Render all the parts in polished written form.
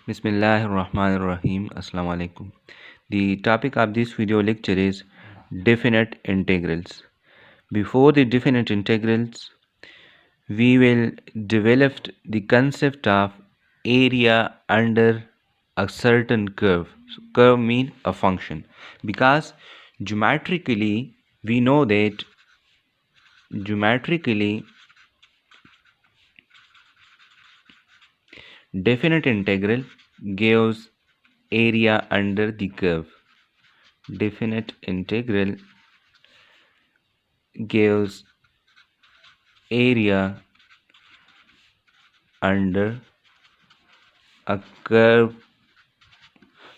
Bismillahirrahmanirrahim. Assalamu alaikum. The topic of this video lecture is definite integrals. Before the definite integrals, we will develop the concept of area under a certain curve. So, curve means a function, because geometrically we know that geometrically definite integral gives area under the curve. Definite integral gives area under a curve.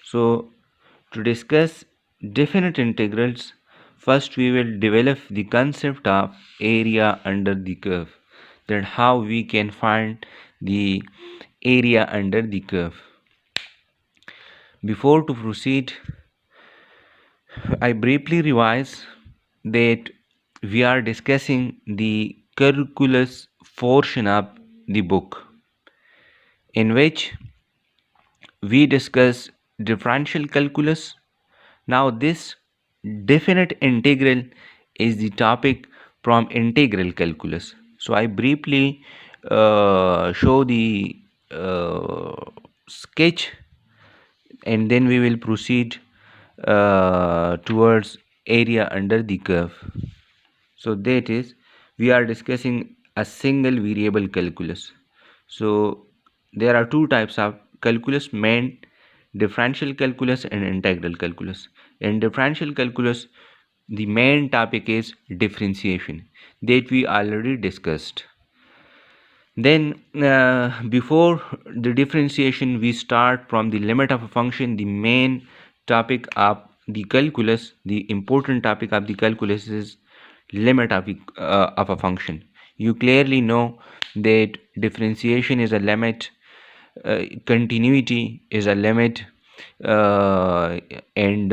So to discuss definite integrals, first we will develop the concept of area under the curve, then how we can find the area under the curve. Before to proceed, I briefly revise that we are discussing the calculus portion of the book, in which we discuss differential calculus. Now this definite integral is the topic from integral calculus. So I briefly show the sketch, and then we will proceed towards area under the curve. So that is, we are discussing a single variable calculus. So there are two types of calculus: main differential calculus and integral calculus. In differential calculus, the main topic is differentiation, that we already discussed. Then before the differentiation, we start from the limit of a function. The main topic of the calculus, the important topic of the calculus, is limit of a function. You clearly know that differentiation is a limit, continuity is a limit, and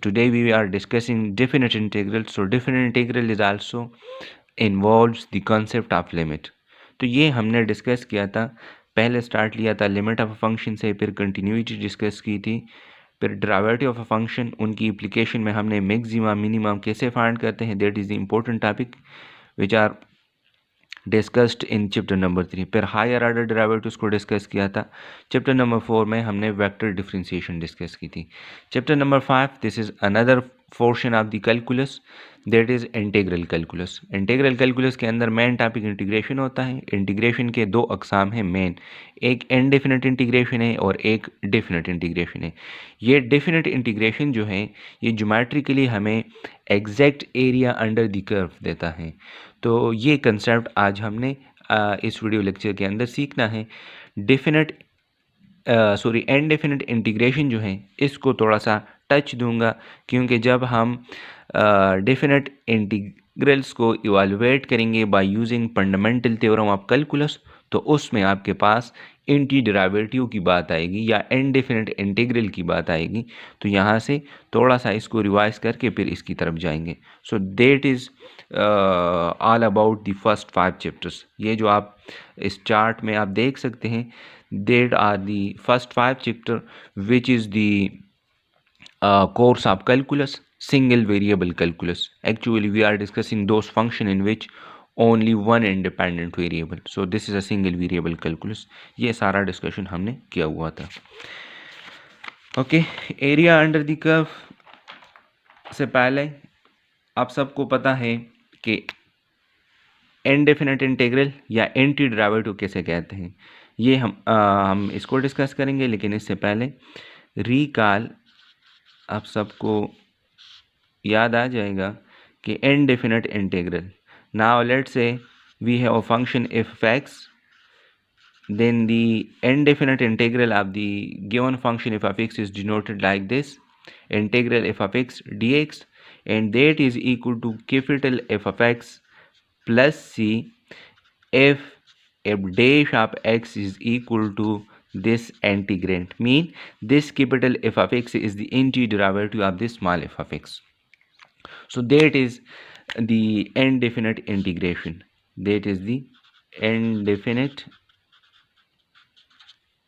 today we are discussing definite integral. So definite integral is also involves the concept of limit. तो ये हमने discuss किया था, पहले start लिया था limit of a function से, फिर कंटिन्यूटी डिस्कस की थी, फिर डेरिवेटिव ऑफ अ फंक्शन, उनकी एप्लीकेशन में हमने मैक्सिमम मिनिमम कैसे फाइंड करते हैं, that is the important topic which are discussed in chapter number 3. फिर हायर ऑर्डर डेरिवेटिव्स को डिस्कस किया था. चैप्टर नंबर 4 में हमने वेक्टर डिफरेंशिएशन डिस्कस की थी. Chapter number 5, this is another portion of the calculus, that is integral calculus. Integral calculus के अंदर मेन टॉपिक इंटीग्रेशन होता है. इंटीग्रेशन के दो अकसाम हैं मेन, एक इनडेफिनिट इंटीग्रेशन है और एक डेफिनिट इंटीग्रेशन है. ये डेफिनिट इंटीग्रेशन जो है, ये ज्योमेट्रिकली हमें exact area under the curve देता है. तो ये कंसेप्ट आज हमने इस वीडियो लेक्चर के अंदर सीखना है. डेफिनेट इनडेफिनिट इंटीग्रेशन जो है, इसको थोड़ा सा टच दूंगा, क्योंकि जब हम डेफिनेट इंटीग्रल्स को इवालुएट करेंगे by using fundamental theorem of calculus, तो उसमें आपके पास एंटी डेरिवेटिव की बात आएगी या इनडेफिनिट इंटीग्रल की बात आएगी. तो यहाँ से थोड़ा सा इसको रिवाइज करके फिर इसकी तरफ जाएंगे. So that is all about the first 5 chapters. ये जो आप इस चार्ट में आप देख सकते हैं, that are the first 5 chapter which is the course of calculus, single variable calculus. Actually we are discussing those function in which only one independent variable. So this is a single variable calculus. ये सारा discussion हमने किया हुआ था. Okay, area under the curve से पहले आप सबको पता है कि इनडेफिनिट इंटीग्रल या एंटी डेरिवेटिव कैसे कहते हैं. ये हम इसको डिस्कस करेंगे, लेकिन इससे पहले रिकॉल आप सबको याद आ जाएगा कि indefinite integral. Now let's say we have a function f of x, then the indefinite integral of the given function f of x is denoted like this: integral f of x dx, and that is equal to capital F of x plus c if f dash of x is equal to this integrand. Mean this capital F of x is the antiderivative of this small f of x. So that is the indefinite integration. That is the indefinite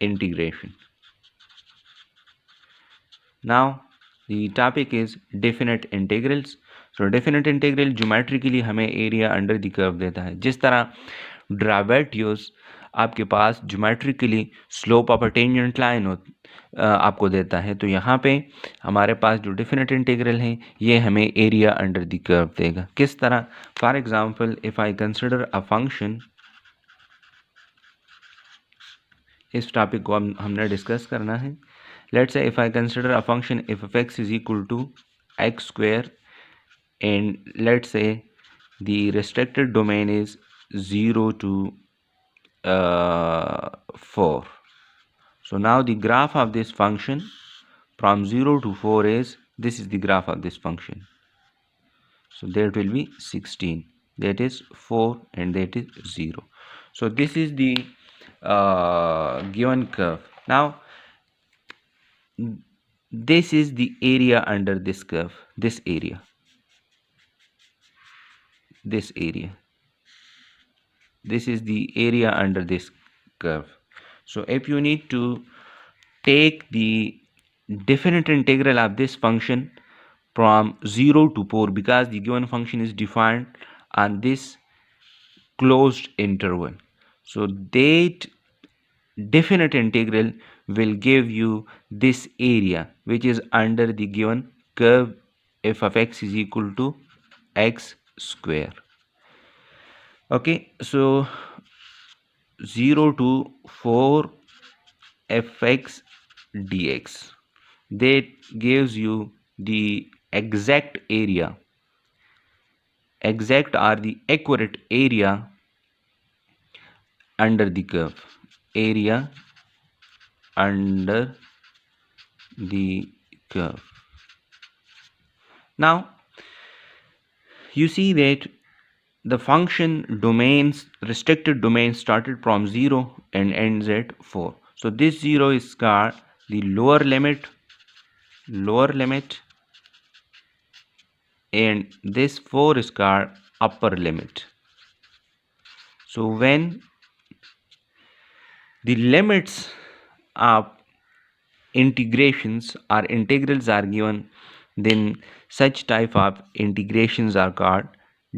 integration. Now the topic is definite integrals. So definite integral geometrically हमें area under the curve देता है. जिस तरह derivatives आपके पास geometrically slope of a tangent line आपको देता है, तो यहाँ पे हमारे पास जो डेफिनेट इंटीग्रल है ये हमें एरिया अंडर द कर्व देगा. किस तरह? For example if I consider a function, इस टॉपिक को हमने डिस्कस करना है. Let's say if I consider a function if f x is equal to x square and let's say the restricted domain is 0 to 4. So now the graph of this function from 0 to 4 is, this is the graph of this function. So there will be 16, that is 4 and that is 0. So this is the given curve. Now this is the area under this curve, this area. This is the area under this curve. So if you need to take the definite integral of this function from 0 to 4, because the given function is defined on this closed interval, so that definite integral will give you this area which is under the given curve f of x is equal to x square. Okay, so 0 to 4 fx dx, that gives you the exact area, exact or the accurate area under the curve, area under the curve. Now you see that the function domains, restricted domain started from 0 and ends at 4. So this 0 is called the lower limit, and this 4 is called upper limit. So when the limits of integrations or integrals are given, then such type of integrations are called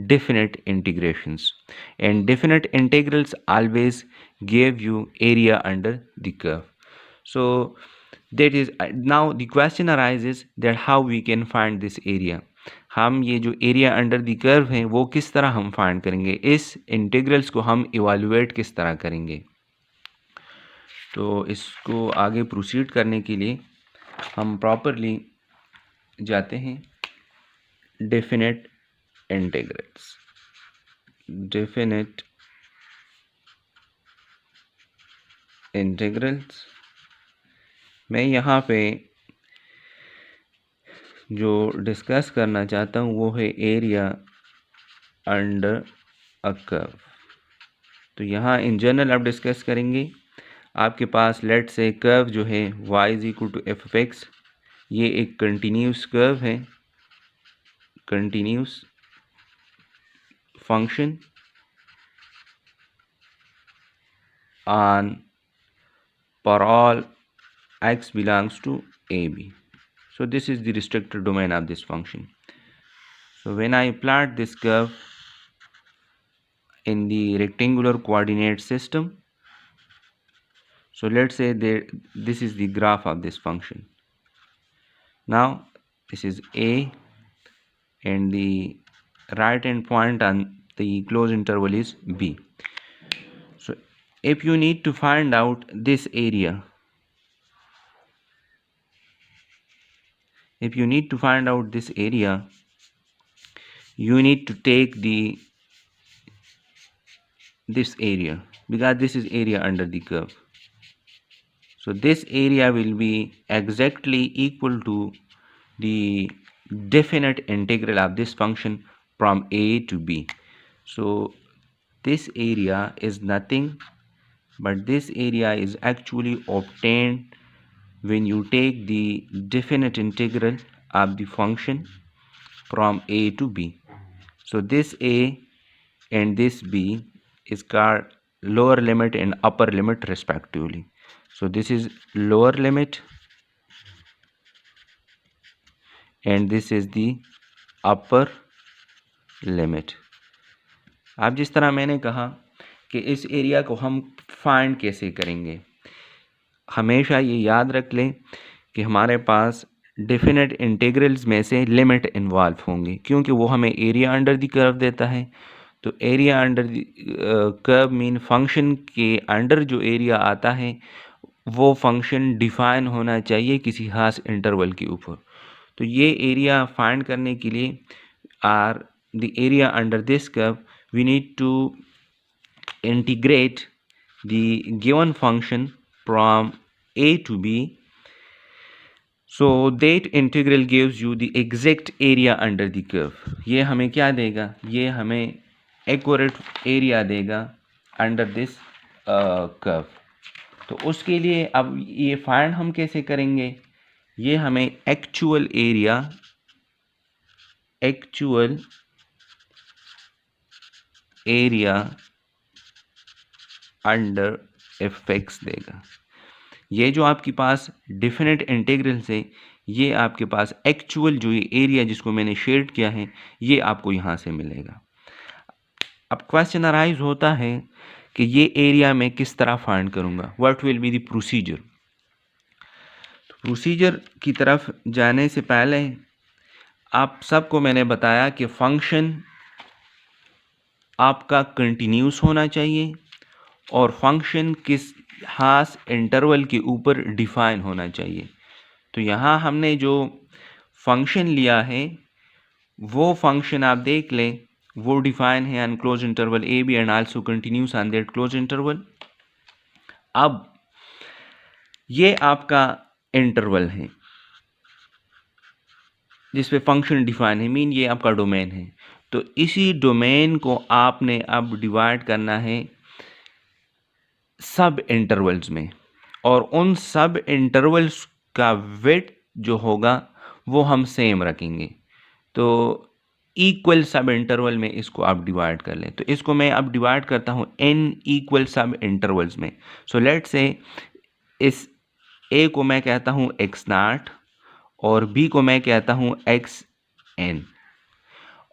definite integrations, and definite integrals always give you area under the curve. So that is, now the question arises that how we can find this area. हम ये जो area under the curve है वो किस तरह हम find करेंगे, इस इंटीग्रल्स को हम इवालुएट किस तरह करेंगे. तो इसको आगे प्रोसीड करने के लिए हम प्रॉपरली जाते हैं डेफिनेट इंटीग्रल्स. डेफिनेट इंटीग्रल्स मैं यहाँ पे जो डिस्कस करना चाहता हूँ वो है एरिया अंडर अ कर्व. तो यहाँ इन जनरल आप डिस्कस करेंगे. आपके पास लेट से कर्व जो है y is equal to f of x, ये एक कंटिन्यूस कर्व है, continuous function on for all x belongs to AB. So this is the restricted domain of this function. So when I plot this curve in the rectangular coordinate system, so let's say this is the graph of this function. Now this is A and the right hand point on the closed interval is B. So if you need to find out this area, you need to take this area, because this is area under the curve. So this area will be exactly equal to the definite integral of this function from A to B. So this area is nothing but this area is actually obtained when you take the definite integral of the function from A to B. So this A and this B is called lower limit and upper limit respectively. So this is lower limit and this is the upper limit. अब जिस तरह मैंने कहा कि इस area को हम find कैसे करेंगे, हमेशा ये याद रख लें कि हमारे पास डेफिनेट इंटीग्रल्स में से लिमिट इन्वॉल्व होंगे, क्योंकि वो हमें एरिया अंडर द कर्व देता है। तो area under the curve mean function के अंडर जो एरिया आता है वो फंक्शन डिफाइन होना चाहिए किसी खास इंटरवल के ऊपर। तो ये एरिया फाइंड करने के लिए are the area under this curve we need to integrate the given function from a to b, so that integral gives you the exact area under the curve। ये हमें क्या देगा, ये हमें accurate area देगा under this curve। तो उसके लिए अब ये फाइंड हम कैसे करेंगे, ये हमें actual area under F x देगा। ये जो आपके पास डिफिनेट इंटीग्रल से ये आपके पास एक्चुअल जो ये एरिया जिसको मैंने शेड किया है ये आपको यहाँ से मिलेगा। अब क्वेश्चन अराइज होता है कि ये एरिया मैं किस तरह फाइंड करूँगा, what will be the procedure. तो प्रोसीजर की तरफ जाने से पहले आप सबको मैंने बताया कि फंक्शन आपका कंटिन्यूस होना चाहिए और फंक्शन किस खास इंटरवल के ऊपर डिफाइन होना चाहिए। तो यहाँ हमने जो फंक्शन लिया है वो फंक्शन आप देख लें, वो डिफाइन है on close interval A B and also continuous on that close interval. अब ये आपका इंटरवल है जिस पे फंक्शन डिफाइन है, मीन ये आपका डोमेन है। तो इसी डोमेन को आपने अब डिवाइड करना है सब इंटरवल्स में, और उन सब इंटरवल्स का विड्थ जो होगा वो हम सेम रखेंगे। तो इक्वल सब इंटरवल में इसको आप डिवाइड कर लें। तो इसको मैं अब डिवाइड करता हूँ n इक्वल सब इंटरवल्स में। सो लेट्स से इस a को मैं कहता हूँ x0 और b को मैं कहता हूँ xn,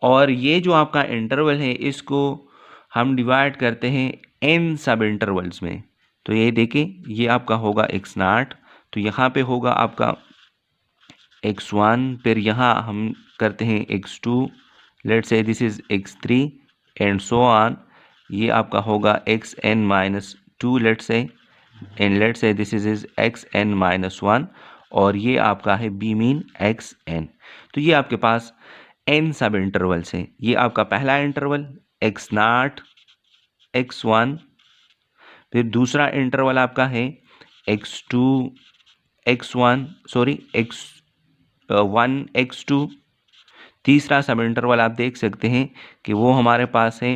और ये जो आपका इंटरवल है इसको हम डिवाइड करते हैं n सब इंटरवल्स में। तो ये देखें, ये आपका होगा x0, तो यहाँ पे होगा आपका x1, फिर यहाँ हम करते हैं x2, let's say this is x3 and so on. ये आपका होगा xn-2 let's say, and let's से दिस इज xn-1, और ये आपका है b मीन xn। तो ये आपके पास n सब इंटरवल्स हैं। ये आपका पहला इंटरवल x0 x1, फिर दूसरा इंटरवल आपका है x2 x1 sorry x1 x2, तीसरा सब इंटरवल आप देख सकते हैं कि वो हमारे पास है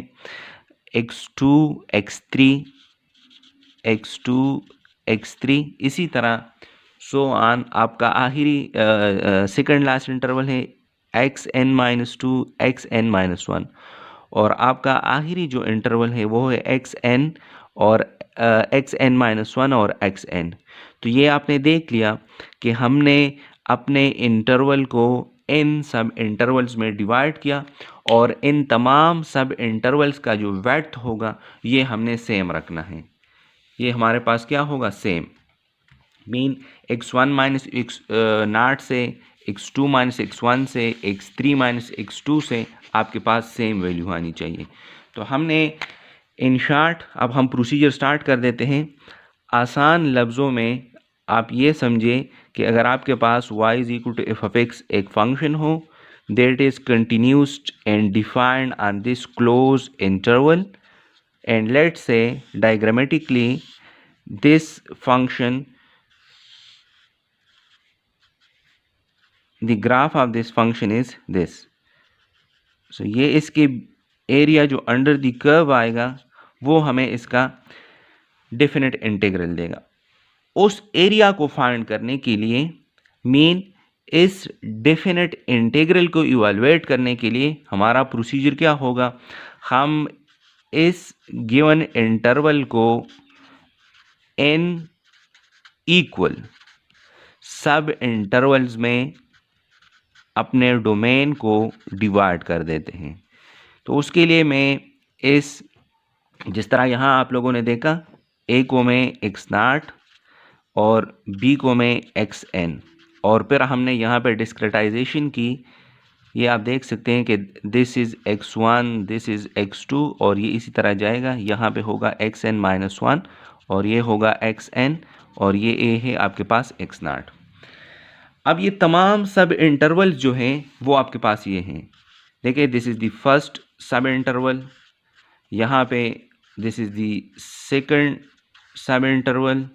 x2 x3 x2 x3, इसी तरह सो ऑन। आपका आखिरी सेकंड लास्ट इंटरवल है xn-2 xn-1, और आपका आखिरी जो इंटरवल है वो है xn और xn-1 और xn। तो ये आपने देख लिया कि हमने अपने इंटरवल को इन सब इंटरवल्स में डिवाइड किया, और इन तमाम सब इंटरवल्स का जो विड्थ होगा ये हमने सेम रखना है। ये हमारे पास क्या होगा, same, mean x1 minus x0 से x2 माइनस x1 से x3 माइनस x2 से आपके पास सेम वैल्यू आनी चाहिए। तो हमने इन शॉर्ट अब हम प्रोसीजर स्टार्ट कर देते हैं। आसान लफ्ज़ों में आप ये समझे कि अगर आपके पास y is equal to f of x एक फंक्शन हो that is continuous and defined on this close interval, and let's say diagrammatically this function, the graph of this function is this। so ये इसके area जो under the curve आएगा वो हमें इसका definite integral देगा। उस एरिया को फाइंड करने के लिए, मीन इस डेफिनेट इंटीग्रल को इवैल्यूएट करने के लिए हमारा प्रोसीजर क्या होगा, हम इस गिवन इंटरवल को n इक्वल सब इंटरवल्स में अपने डोमेन को डिवाइड कर देते हैं। तो उसके लिए मैं जिस तरह यहाँ आप लोगों ने देखा, ए को मैं x0 और बी को मैं xn, और फिर हमने यहाँ पे डिस्क्रिटाइजेशन की। ये आप देख सकते हैं कि this is x1, this is x2, और ये इसी तरह जाएगा। यहाँ पे होगा xn-1 और ये होगा xn, और ये a है आपके पास x0। अब ये तमाम सब इंटरवल जो हैं वो आपके पास ये हैं। देखिए, this is the first sub interval, यहाँ पे this is the second sub interval,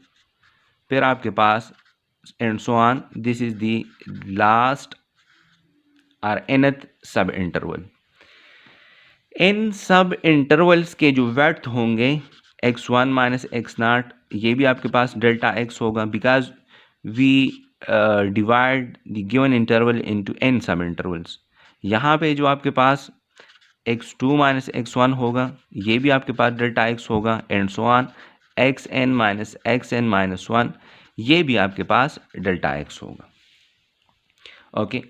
फिर आपके पास and so on, this is the last और nth सब इंटरवल। इन सब इंटरवल्स के जो वेड्थ होंगे x1 माइनस x0, ये भी आपके पास डेल्टा x होगा, because we divide the given interval into n sub intervals. यहाँ पे जो आपके पास x2 माइनस x1 होगा, ये भी आपके पास डेल्टा x होगा, and so on xn minus xn-1, ये भी आपके पास डेल्टा x होगा। ओके,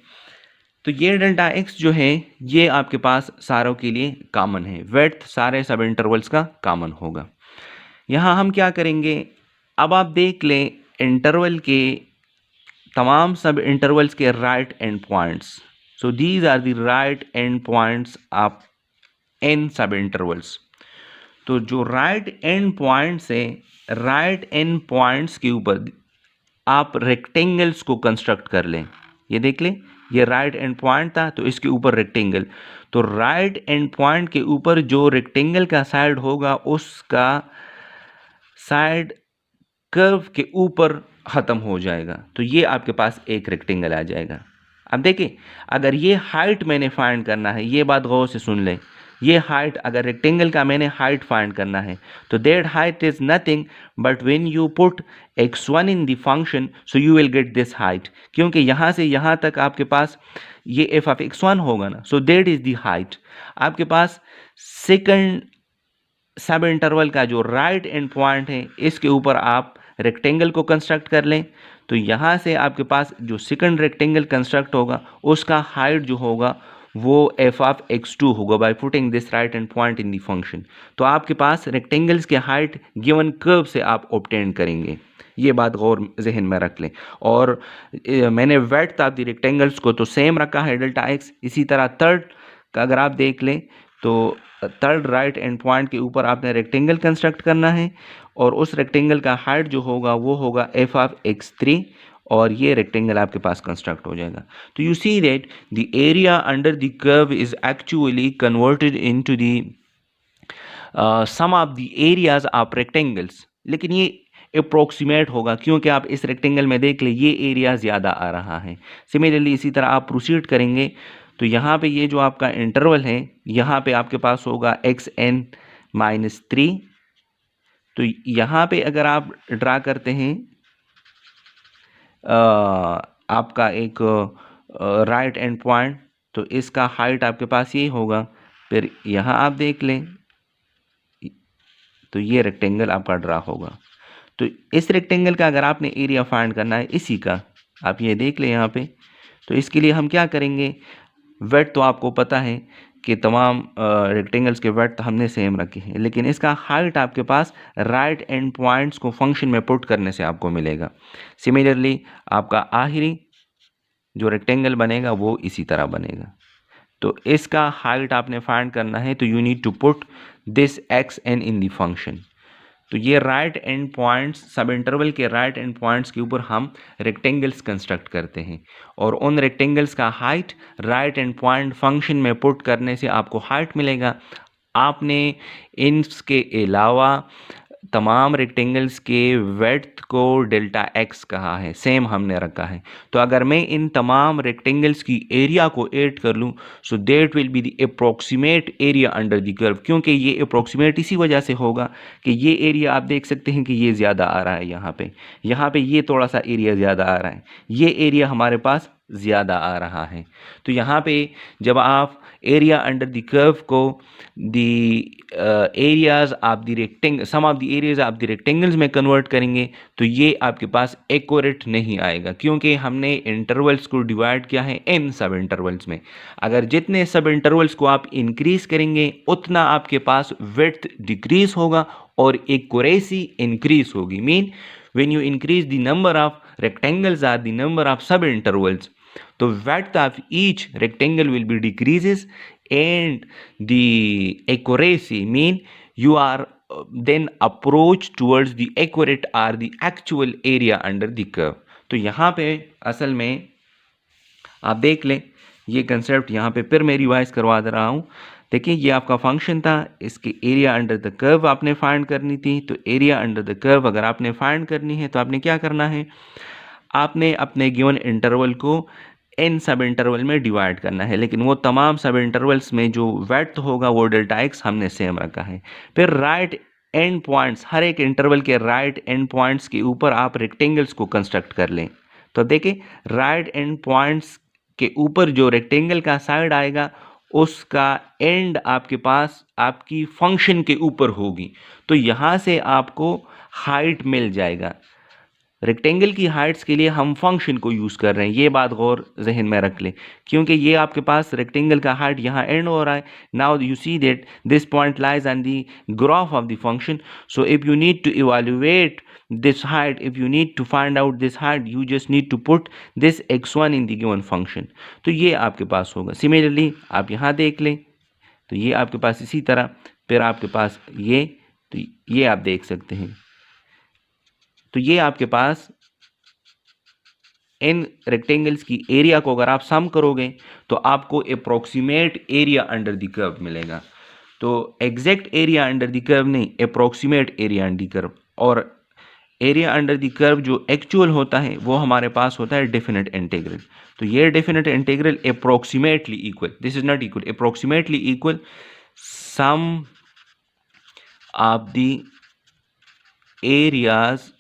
तो ये डेल्टा x जो है ये आपके पास सारों के लिए कॉमन है, विड्थ सारे सब इंटरवल्स का कॉमन होगा। यहाँ हम क्या करेंगे, अब आप देख लें इंटरवल के तमाम सब इंटरवल्स के right end points. So these are the right end points of n sub intervals. तो जो राइट एंड पॉइंट्स है, राइट एंड पॉइंट्स के ऊपर आप रेक्टेंगल्स को कंस्ट्रक्ट कर लें। ये देख लें, ये राइट एंड पॉइंट था, तो इसके ऊपर रेक्टेंगल। तो राइट एंड पॉइंट के ऊपर जो रेक्टेंगल का साइड होगा, उसका साइड कर्व के ऊपर ख़त्म हो जाएगा। तो ये आपके पास एक रेक्टेंगल आ जाएगा। अब देखिए, अगर ये हाइट मैंने फाइंड करना है, ये बात गौर से सुन लें, ये हाइट, अगर रेक्टेंगल का मैंने हाइट फाइंड करना है, तो that height is nothing but when you put x1 in the function, so you will get this height. क्योंकि यहाँ से यहाँ तक आपके पास ये f ऑफ x1 होगा ना, सो दैट इज द हाइट। आपके पास सेकंड सब इंटरवल का जो राइट एंड पॉइंट है, इसके ऊपर आप रेक्टेंगल को कंस्ट्रक्ट कर लें। तो यहाँ से आपके पास जो सेकंड रेक्टेंगल कंस्ट्रक्ट होगा, उसका हाइट जो होगा वो f ऑफ x2 होगा by putting this right and point in the function. तो आपके पास रेक्टेंगल्स के हाइट गिवन कर्व से आप ऑब्टेन करेंगे। ये बात गौर जहन में रख लें। और मैंने वेड्थ ऑफ द रेक्टेंगल्स को तो सेम रखा है, डेल्टा x। इसी तरह थर्ड का अगर आप देख लें, तो थर्ड राइट एंड पॉइंट के ऊपर आपने रेक्टेंगल कंस्ट्रक्ट करना है, और उस रेक्टेंगल का हाइट जो होगा वो होगा f ऑफ x3, और ये रेक्टेंगल आपके पास कंस्ट्रक्ट हो जाएगा। तो you see that the area under the curve is actually converted into the sum of the areas of rectangles. लेकिन ये अप्रोक्सीमेट होगा, क्योंकि आप इस रेक्टेंगल में देख ले ये एरिया ज़्यादा आ रहा है। सिमिलरली इसी तरह आप प्रोसीड करेंगे, तो यहाँ पे ये जो आपका इंटरवल है, यहाँ पे आपके पास होगा xn-3। तो यहाँ पे अगर आप ड्रा करते हैं आपका एक राइट एंड पॉइंट, तो इसका हाइट आपके पास ये होगा। फिर यहाँ आप देख लें, तो ये रेक्टेंगल आपका ड्रा होगा। तो इस रेक्टेंगल का अगर आपने एरिया फाइंड करना है, इसी का आप ये देख लें यहाँ पे, तो इसके लिए हम क्या करेंगे, वेट तो आपको पता है कि तमाम रेक्टेंगल्स के वेट हमने सेम रखे हैं, लेकिन इसका हाइट आपके पास राइट एंड पॉइंट्स को फंक्शन में पुट करने से आपको मिलेगा। सिमिलरली आपका आखिरी जो रेक्टेंगल बनेगा वो इसी तरह बनेगा। तो इसका हाइट आपने फाइंड करना है, तो you need to put this xn in the function. तो ये right end points, sub interval के राइट एंड पॉइंट्स के ऊपर हम रेक्टेंगल्स कंस्ट्रक्ट करते हैं, और उन रेक्टेंगल्स का height right and point function में पुट करने से आपको हाइट मिलेगा। आपने इनके अलावा तमाम रेक्टेंगल्स के विड्थ को डेल्टा x कहा है, सेम हमने रखा है। तो अगर मैं इन तमाम रेक्टेंगल्स की एरिया को ऐड कर लूँ, so that will be the approximate area under the curve. क्योंकि ये अप्रोक्सीमेट इसी वजह से होगा कि ये एरिया आप देख सकते हैं कि ये ज़्यादा आ रहा है, यहाँ पे ये थोड़ा सा एरिया ज़्यादा आ रहा है, ये एरिया हमारे पास ज़्यादा आ रहा है। तो यहाँ पे जब आप एरिया अंडर द कर्व को the areas of the rectangle, sum of the areas of the rectangles में कन्वर्ट करेंगे तो ये आपके पास एक्यूरेट नहीं आएगा, क्योंकि हमने इंटरवल्स को डिवाइड किया है n सब इंटरवल्स में। अगर जितने सब इंटरवल्स को आप इंक्रीज करेंगे उतना आपके पास विड्थ डिक्रीज होगा और एक्यूरेसी इंक्रीज होगी। Mean when you increase the number of rectangles or the number of subintervals, the width of each rectangle will be decreases and the accuracy, mean you are then approach towards the accurate or the actual area under the curve। तो यहाँ पे असल में आप देख लें ये concept, यहाँ पे फिर मैं रिवाइज करवा दे रहा हूँ। देखिए ये आपका फंक्शन था, इसके एरिया अंडर द कर्व आपने फाइंड करनी थी। तो एरिया अंडर द कर्व अगर आपने फाइंड करनी है तो आपने क्या करना है, आपने अपने गिवन इंटरवल को n सब इंटरवल में डिवाइड करना है, लेकिन वो तमाम सब इंटरवल्स में जो विड्थ होगा वो डेल्टा एक्स हमने सेम रखा है। फिर राइट एंड पॉइंट्स, हर एक इंटरवल के राइट एंड पॉइंट्स के ऊपर आप रेक्टेंगल्स को कंस्ट्रक्ट कर लें। तो देखिए राइट एंड पॉइंट्स के ऊपर जो रेक्टेंगल का साइड आएगा उसका एंड आपके पास आपकी फंक्शन के ऊपर होगी। तो यहाँ से आपको हाइट मिल जाएगा। रेक्टेंगल की हाइट्स के लिए हम फंक्शन को यूज़ कर रहे हैं, ये बात गौर जहन में रख लें, क्योंकि ये आपके पास रेक्टेंगल का हाइट यहाँ एंड हो रहा है। Now you see that this point lies on the graph of the function. So if you need to evaluate this height, if you need to find out this height, you just need to put this x1 in the given function। तो ये आपके पास होगा। Similarly आप यहाँ देख लें तो ये आपके पास इसी तरह, फिर आपके पास ये, तो ये आप देख सकते हैं। तो ये आपके पास इन रेक्टेंगल्स की एरिया को अगर आप सम करोगे तो आपको approximate area under the curve मिलेगा। तो exact area under the curve नहीं, approximate area under the curve. और एरिया अंडर द कर्व जो एक्चुअल होता है वो हमारे पास होता है डेफिनेट इंटीग्रल। तो ये definite integral approximately equal, this is not equal, approximately equal sum of the areas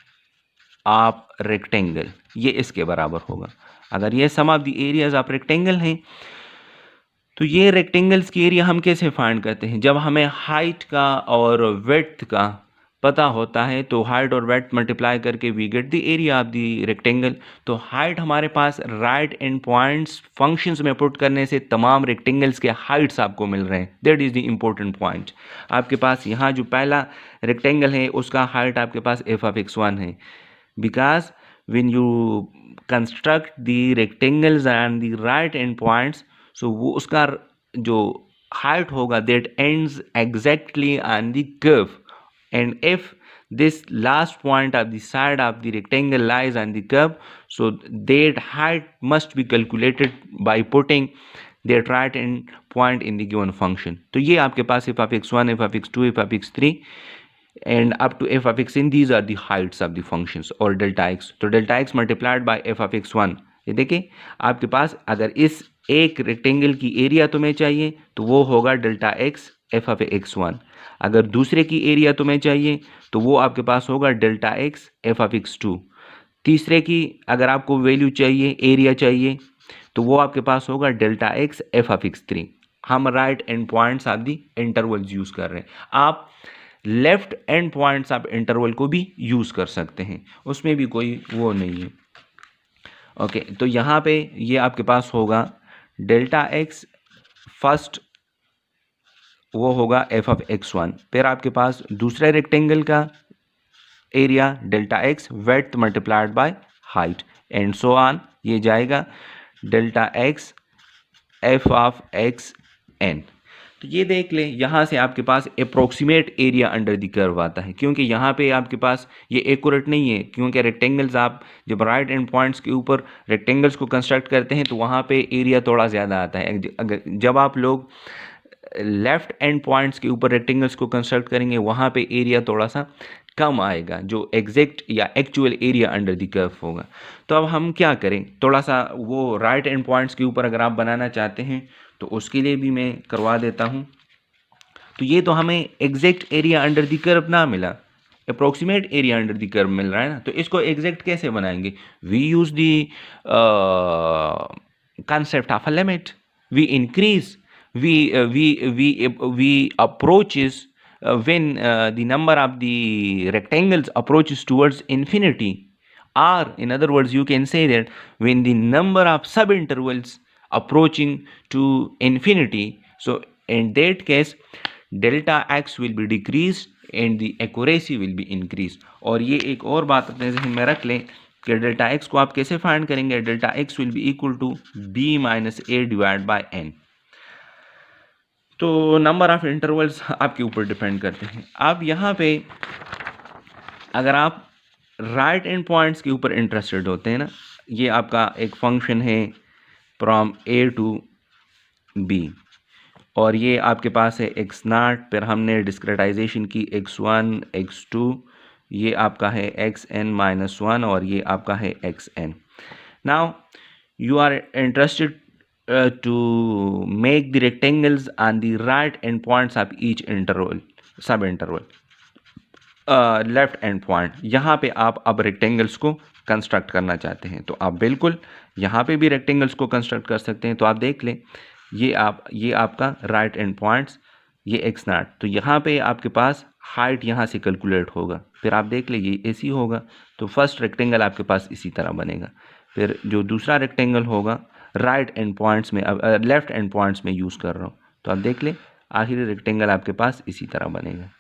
of rectangle, ये इसके बराबर होगा। अगर ये sum of the areas of rectangle हैं तो ये रेक्टेंगल्स की एरिया हम कैसे फाइंड करते हैं, जब हमें हाइट का और विड्थ का पता होता है तो हाइट और विड्थ मल्टीप्लाई करके we get the area of the rectangle. तो हाइट हमारे पास राइट एंड पॉइंट्स फंक्शंस में पुट करने से तमाम रेक्टेंगल्स के हाइट्स आपको मिल रहे हैं, that is the important point. आपके पास यहाँ जो पहला रेक्टेंगल है उसका हाइट आपके पास एफ ऑफ x1 है, because when you construct the rectangles and the right end points, so वो उसका जो हाइट होगा that ends exactly on the curve, and if this last point of the side of the rectangle lies on the curve, so that height must be calculated by putting that right end point in the given function। तो ये आपके पास f of x1, f of x2, f of x3 and up to f of xn, these are the heights of the functions or delta x। तो delta x multiplied by f of x1, ये देखिए आपके पास अगर इस एक rectangle की area तुम्हें चाहिए तो वो होगा delta x F of x1। अगर दूसरे की एरिया तुम्हें चाहिए तो वो आपके पास होगा delta x F of x2। तीसरे की अगर आपको वैल्यू चाहिए, एरिया चाहिए, तो वो आपके पास होगा delta x F of x3। हम right end points of the intervals use कर रहे हैं, आप left and points of interval को भी यूज़ कर सकते हैं, उसमें भी कोई वो नहीं है। ओके तो यहाँ पे ये आपके पास होगा डेल्टा एक्स फर्स्ट वो होगा एफ ऑफ x1, फिर आपके पास दूसरे रेक्टेंगल का area delta x width multiplied by height and so on, ये जाएगा delta x F of x n. तो ये देख लें यहाँ से आपके पास approximate area under the curve आता है, क्योंकि यहाँ पे आपके पास ये एक्यूरेट नहीं है, क्योंकि रेक्टेंगल्स आप जब राइट एंड पॉइंट्स के ऊपर रेक्टेंगल्स को कंस्ट्रक्ट करते हैं तो वहाँ पे एरिया थोड़ा ज़्यादा आता है। अगर जब आप लोग लेफ्ट एंड पॉइंट्स के ऊपर रेक्टेंगल्स को कंस्ट्रक्ट करेंगे वहाँ पे एरिया थोड़ा सा कम आएगा, जो एग्जैक्ट या actual area under the curve होगा। तो अब हम क्या करें, थोड़ा सा वो राइट एंड पॉइंट्स के ऊपर अगर आप बनाना चाहते हैं तो उसके लिए भी मैं करवा देता हूँ। तो ये तो हमें exact area under the curve ना मिला, approximate area under the curve मिल रहा है ना, तो इसको एग्जैक्ट कैसे बनाएंगे? We use the concept of a limit. We increase, we approaches when the number of the rectangles approaches towards infinity, or in other words you can say that when the number of subintervals approaching to infinity, so in that case delta x will be decreased and the accuracy will be increased. और ये एक और बात अपने जहन में रख लें कि डेल्टा एक्स को आप कैसे फाइंड करेंगे? Delta x will be equal to b minus a divide by n. तो नंबर ऑफ इंटरवल्स आपके ऊपर डिपेंड करते हैं। आप यहाँ पे अगर आप राइट एंड पॉइंट्स के ऊपर इंटरेस्टेड होते हैं ना, ये आपका एक फंक्शन है फ्रॉम ए टू बी, और ये आपके पास है एक्स नाट, फिर हमने डिस्क्रेटाइजेशन की x1 x2, ये आपका है xn-1 और ये आपका है xn। Now you are interested to make the rectangles on the right end points of each interval, sub interval, left end point. यहाँ पे आप अब रेक्टेंगल्स को कंस्ट्रक्ट करना चाहते हैं तो आप बिल्कुल यहाँ पे भी रेक्टेंगल्स को कंस्ट्रक्ट कर सकते हैं। तो आप देख लें, ये आपका राइट एंड पॉइंट्स, ये एक्स नाट, तो यहाँ पे आपके पास हाइट यहाँ से कैलकुलेट होगा, फिर आप देख लें ये ऐसी होगा, तो फर्स्ट रेक्टेंगल आपके पास इसी तरह बनेगा। फिर जो दूसरा रेक्टेंगल होगा राइट एंड पॉइंट्स में, अब लेफ्ट एंड पॉइंट्स में यूज़ कर रहा हूँ, तो आप देख लें आखिरी रेक्टेंगल आपके पास इसी तरह बनेगा।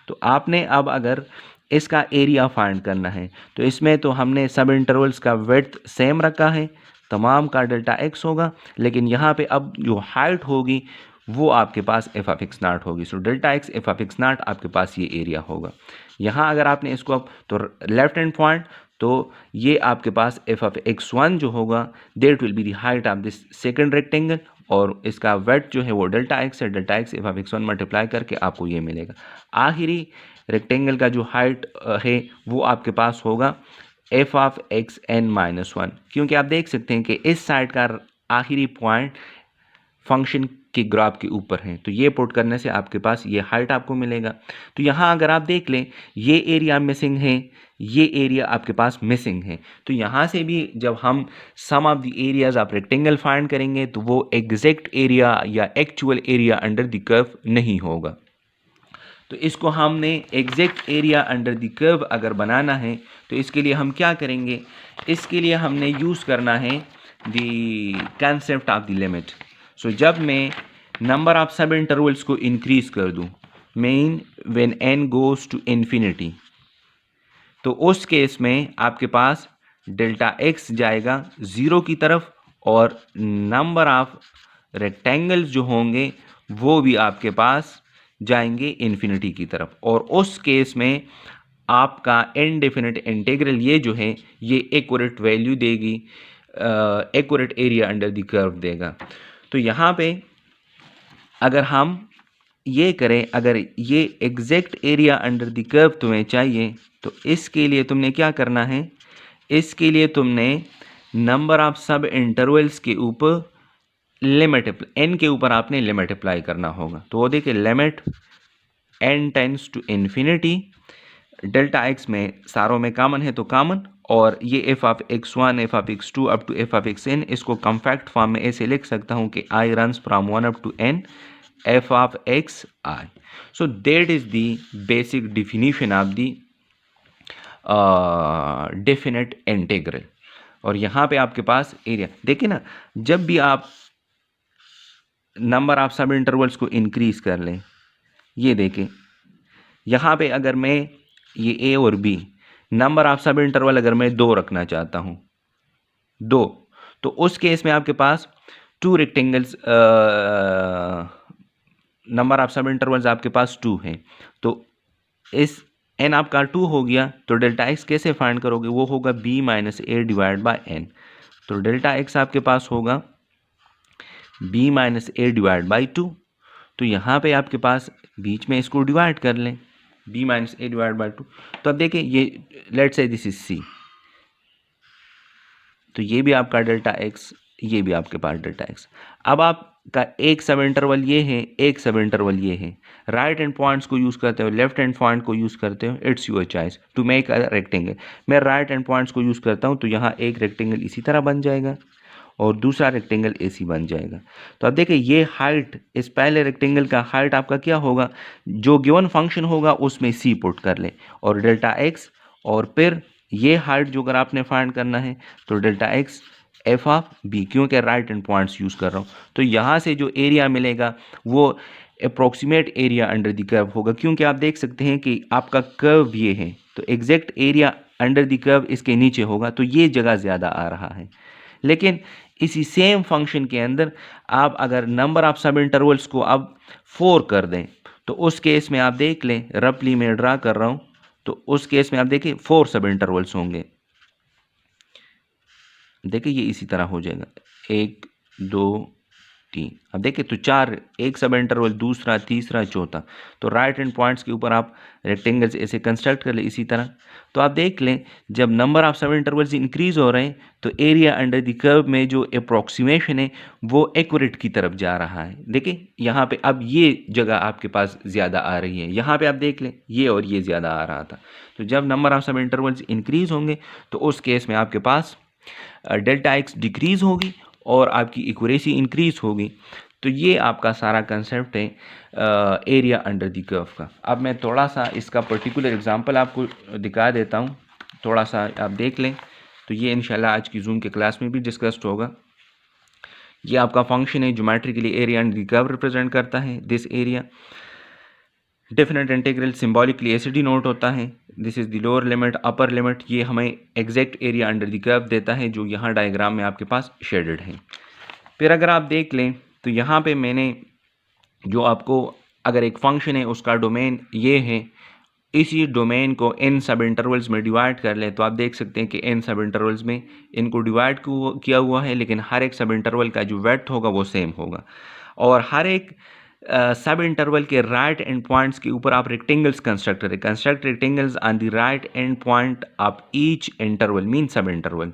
तो आपने अब अगर इसका एरिया फाइंड करना है तो इसमें तो हमने सब इंटरवल्स का विड्थ सेम रखा है, तमाम का डेल्टा एक्स होगा, लेकिन यहाँ पे अब जो हाइट होगी वो आपके पास एफ ऑफ एक्स नाट होगी। So delta x F of x nought आपके पास ये एरिया होगा। यहाँ अगर आपने इसको अब तो लेफ्ट हैंड पॉइंट, तो ये आपके पास एफ ऑफ एक्स वन जो होगा that will be the height of this second rectangle, और इसका वेट जो है वो डेल्टा एक्स है, delta x F of x one multiply करके आपको ये मिलेगा। आखिरी रेक्टेंगल का जो हाइट है वो आपके पास होगा f of x n minus one, क्योंकि आप देख सकते हैं कि इस साइड का आखिरी पॉइंट फंक्शन के ग्राफ के ऊपर है, तो ये पुट करने से आपके पास ये हाइट आपको मिलेगा। तो यहाँ अगर आप देख लें ये एरिया मिसिंग है, ये एरिया आपके पास मिसिंग है, तो यहाँ से भी जब हम sum of the areas of rectangle find करेंगे तो वो एग्जैक्ट एरिया या actual area under the curve नहीं होगा। तो इसको हमने exact area under the curve अगर बनाना है तो इसके लिए हम क्या करेंगे? इसके लिए हमने यूज़ करना है the concept of the limit. So जब मैं नंबर ऑफ सब इंटरवल्स को इंक्रीज कर दूं, mean when n goes to infinity, तो उस केस में आपके पास डेल्टा x जाएगा ज़ीरो की तरफ और नंबर ऑफ रेक्टेंगल्स जो होंगे वो भी आपके पास जाएंगे इन्फिनिटी की तरफ, और उस केस में आपका इनडेफिनिट इंटीग्रल ये जो है ये एक्यूरेट वैल्यू देगी, accurate area under the curve देगा। तो यहाँ पे अगर हम ये करें, अगर ये exact area under the curve तुम्हें चाहिए तो इसके लिए तुमने क्या करना है? इसके लिए तुमने नंबर ऑफ सब इंटरवल्स के ऊपर लिमिट n के ऊपर आपने लिमिट अप्लाई करना होगा। तो वो देखिए limit n tends to infinity, delta x में सारों में कॉमन है तो कॉमन, और ये f of x one f of x two up to f of x n, इसको कम्पैक्ट फॉर्म में ऐसे लिख सकता हूँ कि i runs from one up to n f of x i. So that is the basic definition of the definite integral. और यहाँ पे आपके पास एरिया देखिए ना, जब भी आप नंबर ऑफ सब इंटरवल्स को इंक्रीज कर लें, ये देखें यहाँ पे अगर मैं ये ए और B number of sub interval अगर मैं 2 रखना चाहता हूँ 2, तो उस केस में आपके पास 2 rectangles, number of sub intervals आपके पास 2 हैं, तो इस n आपका 2 हो गया, तो डेल्टा x कैसे फाइंड करोगे? वो होगा b minus a divide bye n। तो डेल्टा x आपके पास होगा b minus a divide by 2। तो यहाँ पे आपके पास बीच में इसको डिवाइड कर लें, b minus a divide by 2। तो अब देखिए ये let's say this is c, तो ये भी आपका डेल्टा x ये भी आपके पास डेल्टा एक्स। अब आपका एक सब इंटरवल ये है, एक सब इंटरवल ये है। राइट हैंड पॉइंट्स को यूज़ करते हो, लेफ्ट हैंड पॉइंट को यूज़ करते हो, it's your choice to make a rectangle. मैं राइट हैंड पॉइंट्स को यूज़ करता हूँ, तो यहाँ एक रेक्टेंगल इसी तरह बन जाएगा और दूसरा रेक्टेंगल ऐसी बन जाएगा। तो अब देखिए ये हाइट, इस पहले रेक्टेंगल का हाइट आपका क्या होगा, जो गिवन फंक्शन होगा उसमें सी पुट कर ले और डेल्टा एक्स, और फिर ये हाइट जो अगर आपने फाइंड करना है तो delta x F of b, क्योंकि राइट एंड पॉइंट्स यूज़ कर रहा हूँ। तो यहाँ से जो एरिया मिलेगा वो approximate area under the curve होगा, क्योंकि आप देख सकते हैं कि आपका कर्व ये है, तो exact area under the curve इसके नीचे होगा, तो ये जगह ज़्यादा आ रहा है। लेकिन इसी सेम फंक्शन के अंदर आप अगर नंबर ऑफ सब इंटरवल्स को अब 4 कर दें, तो उस केस में आप देख लें, रफली मैं ड्रा कर रहा हूँ, तो उस केस में आप देखिए 4 सब इंटरवल्स होंगे। देखिए ये इसी तरह हो जाएगा, 1 2 3। अब देखिए तो 4, एक सब इंटरवल, दूसरा, तीसरा, चौथा। तो राइट हैंड पॉइंट्स के ऊपर आप रेक्टेंगल्स ऐसे कंस्ट्रक्ट कर ले इसी तरह। तो आप देख लें जब number of sub intervals increase हो रहे हैं तो एरिया अंडर द कर्व में जो अप्रोक्सीमेशन है वो एक्यूरेट की तरफ जा रहा है। देखिए यहाँ पे अब ये जगह आपके पास ज़्यादा आ रही है, यहाँ पे आप देख लें ये और ये ज़्यादा आ रहा था। तो जब number of sub intervals increase होंगे तो उस केस में आपके पास डेल्टा एक्स डिक्रीज़ होगी और आपकी एक्यूरेसी इंक्रीज होगी। तो ये आपका सारा कंसेप्ट है एरिया अंडर द कर्व का। अब मैं थोड़ा सा इसका पर्टिकुलर एग्जांपल आपको दिखा देता हूँ, थोड़ा सा आप देख लें। तो ये इंशाल्लाह आज की जूम के क्लास में भी डिस्कस्ड होगा। ये आपका फंक्शन है, geometrically area under the curve represent करता है। This area definite integral symbolically ऐसे डिनोट होता है। This is the lower limit, upper limit ये हमें exact area under the curve देता है, जो यहाँ डायग्राम में आपके पास शेडेड है। फिर अगर आप देख लें तो यहाँ पे मैंने जो आपको, अगर एक फंक्शन है उसका डोमेन ये है, इसी डोमेन को n सब इंटरवल्स में डिवाइड कर लें, तो आप देख सकते हैं कि n सब इंटरवल्स में इनको डिवाइड किया हुआ है, लेकिन हर एक सब इंटरवल का जो वेड्थ होगा वो सेम होगा। और हर एक सब इंटरवल के राइट एंड पॉइंट्स के ऊपर आप रेक्टेंगल्स कंस्ट्रक्ट करें, construct rectangles on the right and point of each interval mean सब interval.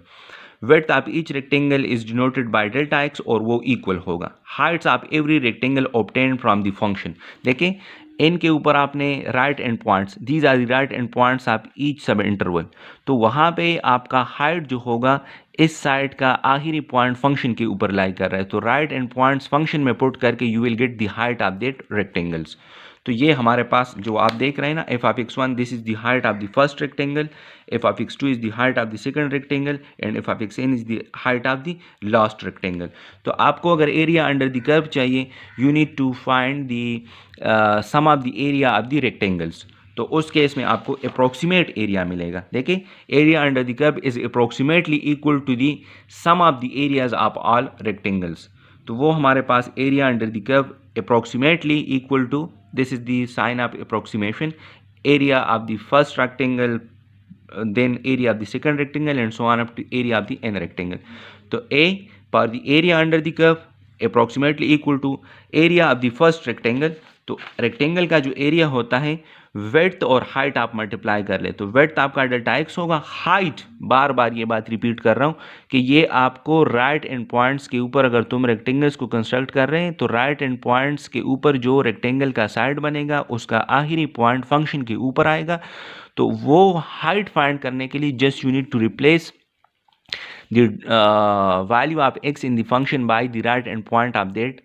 width of each rectangle is denoted by delta x और वो इक्वल होगा heights of every rectangle obtained from the function। देखिए n के ऊपर आपने right end points, these are the right end points of each sub interval, तो वहाँ पे आपका हाइट जो होगा इस साइड का आखिरी पॉइंट फंक्शन के ऊपर लाई कर रहा है, तो राइट एंड पॉइंट्स फंक्शन में पुट करके you will get the height of that rectangles. तो ये हमारे पास जो आप देख रहे हैं ना, f of x1 this is the height of the first rectangle, f of x2 is the height of the second rectangle and f of xn is the height of the last rectangle. तो आपको अगर area under the curve चाहिए, you need to find the sum of the area of the rectangles. तो उस case में आपको approximate area मिलेगा। देखिए area under the curve is approximately equal to the sum of the areas of all rectangles. तो वो हमारे पास area under the curve approximately equal to, this is the sign of approximation, area of the first rectangle, then area of the second rectangle and so on up to area of the n rectangle। तो a for the area under the curve approximately equal to area of the first rectangle। तो rectangle का जो area होता है width और height आप multiply कर ले, तो वेड्थ आपका डेल्टा एक्स होगा, हाइट बार बार ये बात रिपीट कर रहा हूँ कि ये आपको राइट एंड पॉइंट्स के ऊपर, अगर तुम रेक्टेंगल्स को कंस्ट्रक्ट कर रहे हैं तो राइट एंड पॉइंट्स के ऊपर जो रेक्टेंगल का साइड बनेगा उसका आखिरी पॉइंट फंक्शन के ऊपर आएगा। तो वो हाइट फाइंड करने के लिए just you need to replace the value of x in the function by the right end point of that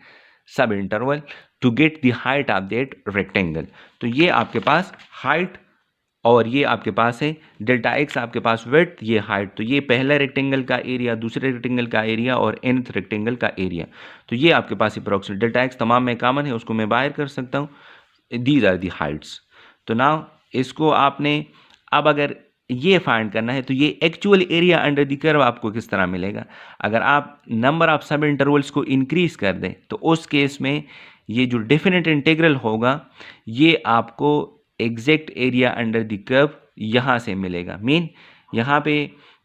sub interval to get the height of that rectangle। तो ये आपके पास height और ये आपके पास है डेल्टा एक्स, आपके पास width, ये height. तो ये पहला रेक्टेंगल का एरिया, दूसरे रेक्टेंगल का एरिया और nth रेक्टेंगल का एरिया। तो ये आपके पास अप्रोक्सीमेट डेल्टा एक्स तमाम में कॉमन है, उसको मैं बाहर कर सकता हूँ। These are the heights. तो नाउ इसको आपने अब अगर ये फाइंड करना है तो ये actual area under the curve आपको किस तरह मिलेगा। अगर आप नंबर ऑफ सब इंटरवल्स को इंक्रीज कर दें तो उस केस में ये जो डेफिनेट इंटीग्रल होगा ये आपको exact area under the curve यहाँ से मिलेगा। मीन यहाँ पे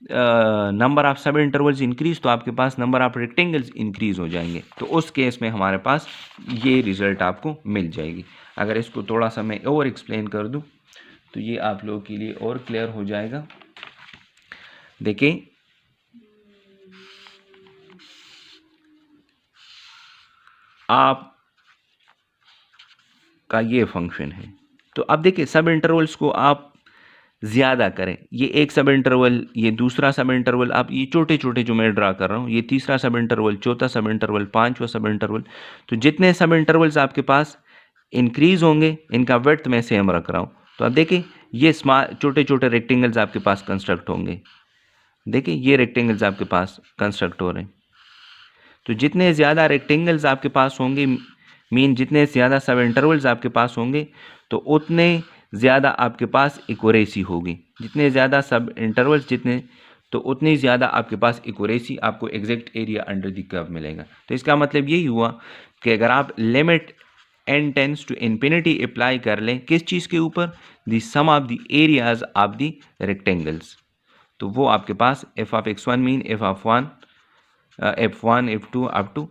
number of sub intervals increase तो आपके पास नंबर ऑफ रेक्टेंगल्स इंक्रीज हो जाएंगे, तो उस केस में हमारे पास ये रिजल्ट आपको मिल जाएगी। अगर इसको थोड़ा सा मैं और एक्सप्लेन कर दूं तो ये आप लोगों के लिए और क्लियर हो जाएगा। देखिए आप का ये फंक्शन है। तो अब देखिए सब इंटरवल्स को आप ज़्यादा करें, ये एक सब इंटरवल, ये दूसरा सब इंटरवल, आप ये छोटे छोटे जो मैं ड्रा कर रहा हूँ, ये तीसरा सब इंटरवल, चौथा सब इंटरवल, पांचवा सब इंटरवल, तो जितने सब इंटरवल्स आपके पास इंक्रीज होंगे इनका विड्थ मैं सेम रख रहा हूँ। तो अब देखिए ये छोटे छोटे रेक्टेंगल्स आपके पास कंस्ट्रक्ट होंगे, देखिए ये रेक्टेंगल्स आपके पास कंस्ट्रक्ट हो रहे हैं। तो जितने ज़्यादा रेक्टेंगल्स आपके पास होंगे, मीन जितने ज़्यादा सब इंटरवल्स आपके पास होंगे, तो उतने ज़्यादा आपके पास एक्यूरेसी होगी। जितने ज़्यादा सब इंटरवल्स जितने, तो उतनी ज़्यादा आपके पास एक्यूरेसी, आपको exact area under the curve मिलेगा। तो इसका मतलब यही हुआ कि अगर आप limit n tends to infinity apply कर लें किस चीज़ के ऊपर, the sum of the areas of the rectangles, तो वो आपके पास F of x1 mean F of one f1 f2 up to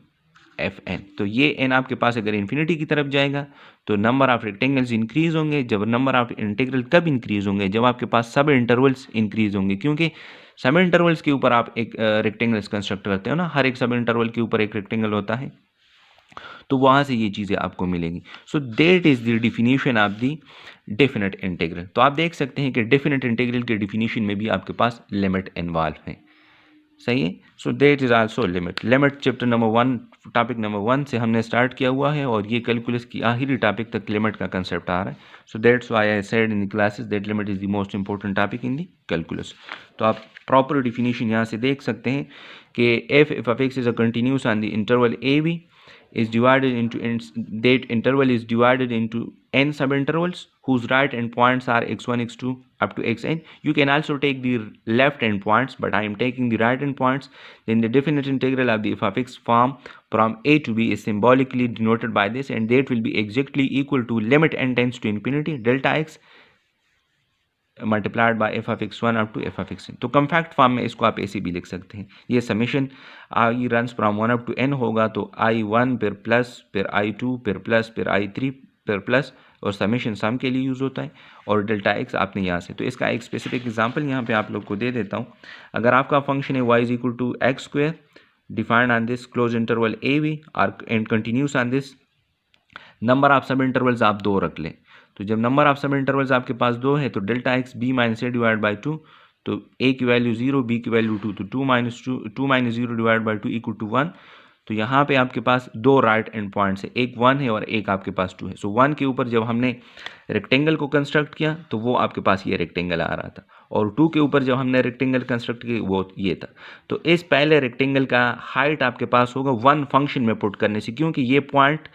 fn। तो ये n आपके पास अगर इन्फिनिटी की तरफ जाएगा तो नंबर ऑफ रेक्टेंगल्स इंक्रीज होंगे। जब नंबर ऑफ इंटीग्रल कब इंक्रीज होंगे, जब आपके पास सब इंटरवल्स इंक्रीज होंगे, क्योंकि सब इंटरवल्स के ऊपर आप एक रेक्टेंगल्स कंस्ट्रक्ट करते हो ना, हर एक सब इंटरवल के ऊपर एक रेक्टेंगल होता है, तो वहाँ से ये चीज़ें आपको मिलेंगी। So that is the definition of the definite integral. तो आप देख सकते हैं कि डेफिनेट इंटीग्रल के डिफिनीशन में भी आपके पास लिमिट इन्वॉल्व है, सही है। सो that is also limit. Limit chapter number 1 topic number 1 से हमने स्टार्ट किया हुआ है और ये कैलकुलस की आखिरी टॉपिक तक लिमिट का कंसेप्ट आ रहा है। So that's why I said in the classes that limit is the most important topic in the calculus. तो आप प्रॉपर डिफिनीशन यहाँ से देख सकते हैं कि f of x is a continuous on the interval A B is divided into that interval is divided into n subintervals whose right end points are x1 x2 up to xn. You can also take the left end points, but I am taking the right end points. Then the definite integral of the f of x form from a to b is symbolically denoted by this, and that will be exactly equal to limit n tends to infinity delta x multiplied by f of x1 up to f of x n। तो compact form में इसको आप ऐसे भी लिख सकते हैं। ये summation i runs from 1 up to n होगा, तो i1 फिर प्लस फिर i2 फिर प्लस फिर i3 फिर प्लस, और समेशन सम के लिए यूज़ होता है, और डेल्टा एक्स आपने यहाँ से। तो इसका एक स्पेसिफिक एग्जांपल यहाँ पे आप लोग को दे देता हूँ। अगर आपका फंक्शन है y is equal to x square defined on this close interval A B और and continuous on this, number of sub intervals आप 2 रख लें। तो जब नंबर ऑफ सब इंटरवल्स आपके पास 2 है तो delta x b minus a divide by 2, तो ए की वैल्यू 0 बी की वैल्यू 2, तो 2 minus 0 divide by 2 equal to 1। तो यहाँ पे आपके पास 2 राइट एंड पॉइंट्स है, एक 1 है और एक आपके पास 2 है। सो 1 के ऊपर जब हमने रेक्टेंगल को कंस्ट्रक्ट किया तो वो आपके पास ये रेक्टेंगल आ रहा था, और 2 के ऊपर जब हमने रेक्टेंगल कंस्ट्रक्ट किया वो ये था। तो इस पहले रेक्टेंगल का हाइट आपके पास होगा 1 फंक्शन में पुट करने से, क्योंकि ये पॉइंट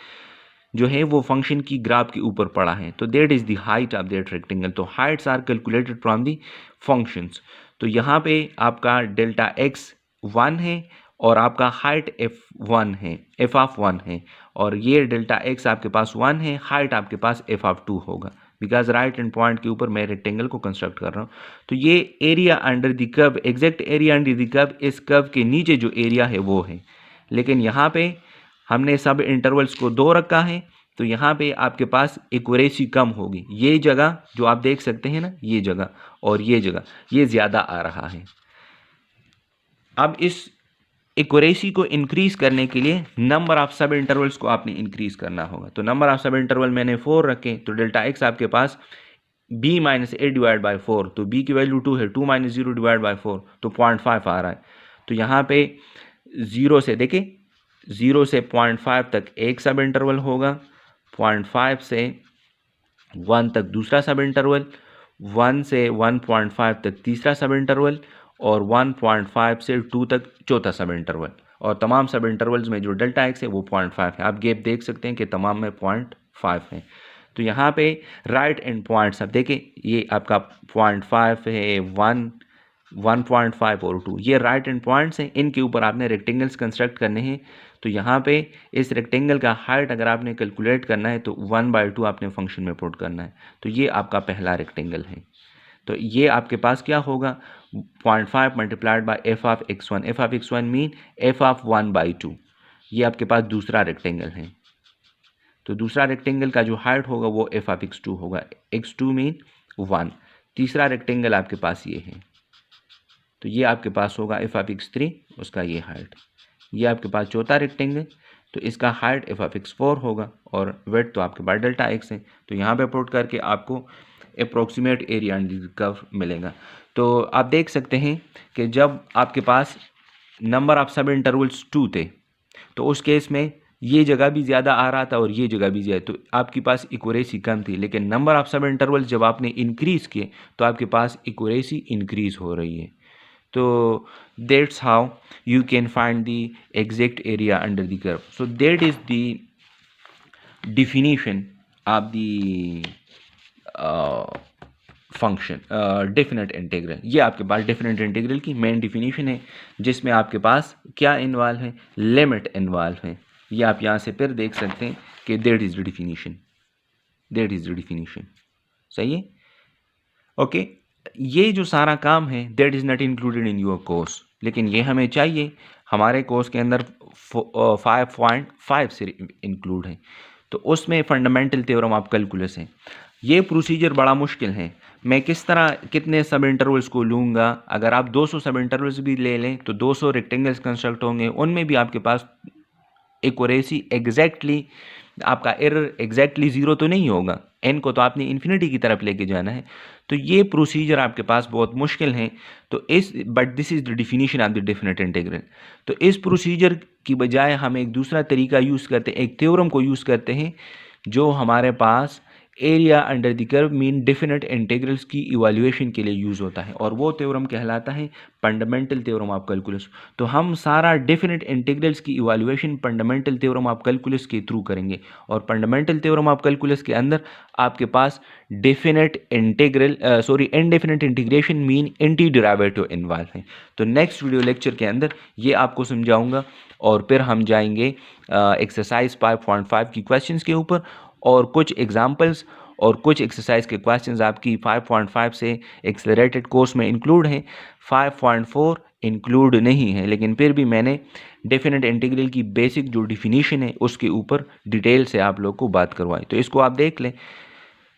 जो है वो फंक्शन की ग्राफ के ऊपर पड़ा है, तो that is the height of that rectangle. तो heights are calculated from the functions. तो यहाँ पे आपका डेल्टा एक्स 1 है और आपका हाइट f1 है, f ऑफ 1 है, और ये डेल्टा एक्स आपके पास 1 है, हाइट आपके पास f ऑफ 2 होगा, बिकॉज राइट एंड पॉइंट के ऊपर मैं रेक्टेंगल को कंस्ट्रक्ट कर रहा हूँ। तो ये area under the curve, exact area under the curve, इस कर्व के नीचे जो एरिया है वो है, लेकिन यहाँ पे हमने सब इंटरवल्स को 2 रखा है, तो यहाँ पे आपके पास एक्यूरेसी कम होगी। ये जगह जो आप देख सकते हैं ना, ये जगह और ये जगह, ये ज़्यादा आ रहा है। अब इस एक्यूरेसी को इंक्रीज करने के लिए नंबर ऑफ सब इंटरवल्स को आपने इंक्रीज करना होगा। तो नंबर ऑफ सब इंटरवल मैंने 4 रखे, तो डेल्टा एक्स आपके पास b minus a divide by 4, तो b की वैल्यू 2 है, 2 माइनस 0 डिवाइड बाई 4, तो 0.5 आ रहा है। तो यहाँ पे 0 से देखें, 0 से 0.5 तक एक सब इंटरवल होगा, 0.5 से 1 तक दूसरा सब इंटरवल, 1 से 1.5 तक तीसरा सब इंटरवल, और 1.5 से 2 तक चौथा सब इंटरवल, और तमाम सब इंटरवल्स में जो डेल्टा एक्स है वो 0.5 है। आप गैप देख सकते हैं कि तमाम में 0.5 है। तो यहाँ पे राइट एंड पॉइंट्स आप देखें, ये आपका 0.5 है, 1, 1.5 और 2, ये राइट एंड पॉइंट्स हैं, इनके ऊपर आपने रेक्टेंगल्स कंस्ट्रक्ट करने हैं। तो यहाँ पे इस रेक्टेंगल का हाइट अगर आपने कैलकुलेट करना है तो 1/2 आपने फंक्शन में पुट करना है। तो ये आपका पहला रेक्टेंगल है। तो ये आपके पास क्या होगा, 0.5 multiplied by f of x1, F of x1 mean F of 1/2। ये आपके पास दूसरा रेक्टेंगल है। तो दूसरा रेक्टेंगल का जो हाइट होगा वो एफ ऑफ x2 होगा, x2 मीन 1। तीसरा रेक्टेंगल आपके पास ये है, तो ये आपके पास होगा एफ ऑफ x3, उसका ये हाइट। ये आपके पास चौथा रेक्टेंगल, तो इसका हाइट एफ ऑफ एक्स 4 होगा और वेट तो आपके पास डेल्टा एक्स है। तो यहाँ पे पुट करके आपको approximate area under the curve मिलेगा। तो आप देख सकते हैं कि जब आपके पास नंबर ऑफ सब इंटरवल्स 2 थे तो उस केस में ये जगह भी ज़्यादा आ रहा था और ये जगह भी ज़्यादा, तो आपके पास एक्यूरेसी कम थी। लेकिन नंबर ऑफ सब इंटरवल्स जब आपने इंक्रीज़ किए तो आपके पास एक्यूरेसी इंक्रीज़ हो रही है। तो that's how you can find the exact area under the curve. So that is the definition of the function definite integral. ये आपके पास डेफिनेट इंटीग्रल की मेन डिफिनीशन है जिसमें आपके पास क्या इन्वॉल्व है, लिमिट इन्वॉल्व है। ये आप यहाँ से फिर देख सकते हैं कि that is the definition, that is the definition. सही है, ओके। ये जो सारा काम है that is not included in your course, लेकिन ये हमें चाहिए हमारे कोर्स के अंदर 5.5 से इंक्लूड है। तो उसमें फंडामेंटल थ्योरम ऑफ कैलकुलस है। ये प्रोसीजर बड़ा मुश्किल है। मैं किस तरह कितने सब इंटरवल्स को लूँगा, अगर आप 200 सब इंटरवल्स भी ले लें तो 200 रेक्टेंगल्स कंस्ट्रक्ट होंगे, उनमें भी आपके पास एक्यूरेसी एग्जैक्टली, आपका एरर एग्जैक्टली ज़ीरो तो नहीं होगा, एन को तो आपने इन्फिनिटी की तरफ लेके जाना है। तो ये प्रोसीजर आपके पास बहुत मुश्किल है। तो इस but this is the definition of the definite integral. तो इस प्रोसीजर की बजाय हम एक दूसरा तरीका यूज़ करते हैं, एक थ्योरम को यूज़ करते हैं जो हमारे पास area under the curve mean definite integrals की इवैल्यूएशन के लिए यूज़ होता है, और वो थ्योरम कहलाता है फंडामेंटल थ्योरम ऑफ कैलकुलस। तो हम सारा डेफिनेट इंटीग्रल्स की evaluation fundamental theorem of calculus के थ्रू करेंगे, और फंडामेंटल थ्योरम ऑफ कैलकुलस के अंदर आपके पास definite integral indefinite integration mean anti derivative involve है। तो नेक्स्ट वीडियो लेक्चर के अंदर ये आपको समझाऊंगा, और फिर हम जाएंगे एक्सरसाइज 5.5 की क्वेश्चंस के ऊपर, और कुछ एग्जाम्पल्स और कुछ एक्सरसाइज के क्वेश्चंस आपकी 5.5 से एक्सेलरेटेड कोर्स में इंक्लूड हैं। 5.4 इंक्लूड नहीं है, लेकिन फिर भी मैंने डेफिनेट इंटीग्रल की बेसिक जो डिफिनीशन है उसके ऊपर डिटेल से आप लोग को बात करवाई। तो इसको आप देख लें,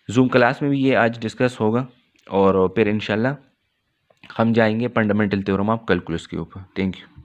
जूम क्लास में भी ये आज डिस्कस होगा, और फिर इंशाल्लाह हम जाएंगे फंडामेंटल थ्योरम ऑफ कैलकुलस के ऊपर। Thank you.